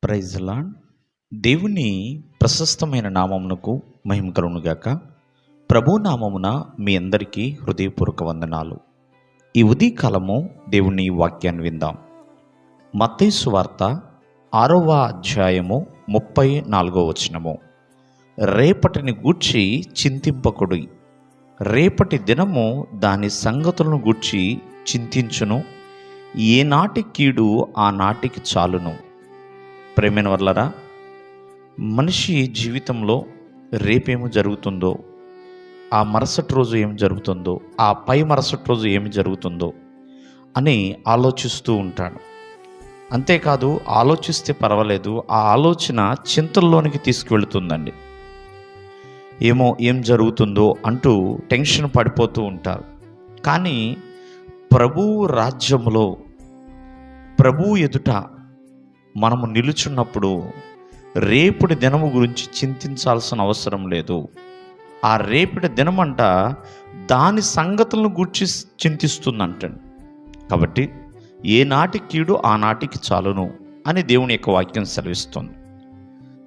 Praise lord. దేవుని ప్రశస్తమైన నామమునకు మహిమ కలుగునుగాక. ప్రభు నామమున మీ అందరికీ హృదయపూర్వక వందనాలు. ఈ ఉదయకాలము దేవుని వాక్యాన్ని విందాం. మత్తయి సువార్త 6వ అధ్యాయము 34వ వచనము. రేపటిని గూర్చి చింతింపకుడి, రేపటి దినము దాని సంగతులను గూర్చి చింతించును, ఏనాటి కీడు ఆనాటికి చాలును. ప్రేమైన వర్లరా, మనిషి జీవితంలో రేపేమి జరుగుతుందో, ఆ మరుసటి రోజు ఏమి జరుగుతుందో, ఆ పై మరుసటి రోజు ఏమి జరుగుతుందో అని ఆలోచిస్తూ ఉంటాడు. అంతేకాదు, ఆలోచిస్తే పర్వాలేదు, ఆ ఆలోచన చింతల్లోనికి తీసుకువెళుతుందండి. ఏం జరుగుతుందో అంటూ టెన్షన్ పడిపోతూ ఉంటారు. కానీ ప్రభువు రాజ్యములో ప్రభువు ఎదుట మనము నిలుచున్నప్పుడు రేపటి దినము గురించి చింతించాల్సిన అవసరం లేదు. ఆ రేపటి దినమంట దాని సంగతులను గూర్చి చింతిస్తుందంటండి. కాబట్టి ఏనాటి కీడు ఆనాటికి చాలును అని దేవుని యొక్క వాక్యం సెలవిస్తుంది.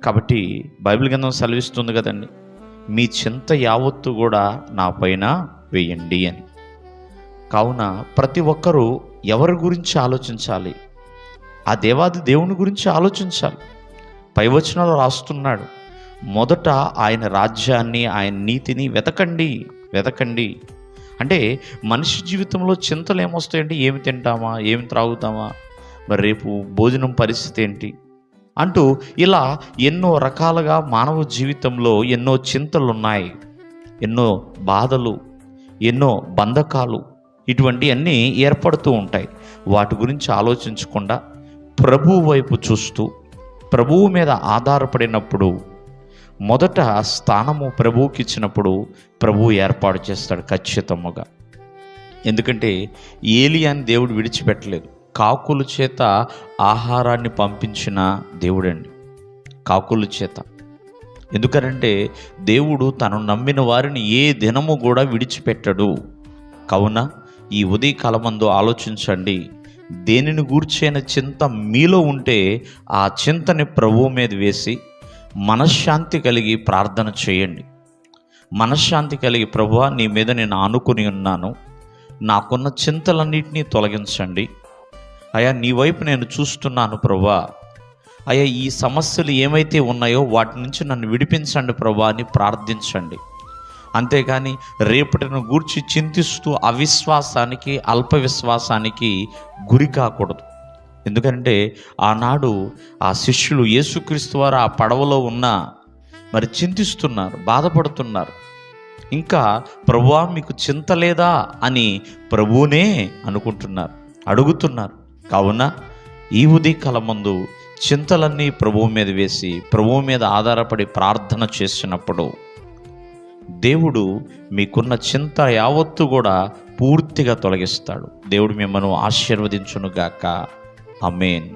కాబట్టి బైబిల్ గ్రంథం సెలవిస్తుంది కదండి, మీ చింత యావత్తు కూడా నా పైన వేయండి అని. కావున ప్రతి ఒక్కరూ ఎవరి గురించి ఆలోచించాలి? ఆ దేవాది దేవుని గురించి ఆలోచించాలి. పైవచనాలు రాస్తున్నాడు, మొదట ఆయన రాజ్యాన్ని, ఆయన నీతిని వెతకండి. అంటే మనిషి జీవితంలో చింతలు ఏమొస్తాయంటే, ఏమి తింటామా, ఏమి త్రాగుతామా, మరి రేపు భోజనం పరిస్థితి ఏంటి అంటూ ఇలా ఎన్నో రకాలుగా మానవ జీవితంలో ఎన్నో చింతలు ఉన్నాయి, ఎన్నో బాధలు, ఎన్నో బంధకాలు, ఇటువంటివన్నీ ఏర్పడుతూ ఉంటాయి. వాటి గురించి ఆలోచించకుండా ప్రభువు వైపు చూస్తూ ప్రభువు మీద ఆధారపడినప్పుడు, మొదట స్థానము ప్రభువుకి ఇచ్చినప్పుడు ప్రభువు ఏర్పాటు చేస్తాడు ఖచ్చితంగా. ఎందుకంటే ఏలియాని దేవుడు విడిచిపెట్టలేదు. కాకుల చేత ఆహారాన్ని పంపించిన దేవుడండి, కాకుల చేత. ఎందుకనంటే దేవుడు తను నమ్మిన వారిని ఏ దినము కూడా విడిచిపెట్టడు. కావున ఈ ఉదయకాలమందు ఆలోచించండి, దేనిని గూర్చైన చింత మీలో ఉంటే ఆ చింతని ప్రభువు మీద వేసి మనశ్శాంతి కలిగి ప్రార్థన చేయండి. మనశ్శాంతి కలిగి, ప్రభువా నీ మీద నేను ఆనుకుని ఉన్నాను, నాకున్న చింతలన్నింటినీ తొలగించండి అయ్యా, నీ వైపు నేను చూస్తున్నాను ప్రభువా, అయ్యా ఈ సమస్యలు ఏమైతే ఉన్నాయో వాటి నుంచి నన్ను విడిపించండి ప్రభువా అని ప్రార్థించండి. అంతేగాని రేపటిని గూర్చి చింతిస్తూ అవిశ్వాసానికి, అల్ప విశ్వాసానికి గురి కాకూడదు. ఎందుకంటే ఆనాడు ఆ శిష్యులు యేసుక్రీస్తు వారు ఆ పడవలో ఉన్న మరి చింతిస్తున్నారు, బాధపడుతున్నారు. ఇంకా ప్రభువా మీకు చింత లేదా అని ప్రభువునే అనుకుంటున్నారు, అడుగుతున్నారు. కావున ఈ ఉదయకాలమందు చింతలన్నీ ప్రభువు మీద వేసి ప్రభువు మీద ఆధారపడి ప్రార్థన చేసినప్పుడు దేవుడు మీకున్న చింత యావత్తు కూడా పూర్తిగా తొలగిస్తాడు. దేవుడు మిమ్మల్ని ఆశీర్వదించునుగాక. ఆమేన్.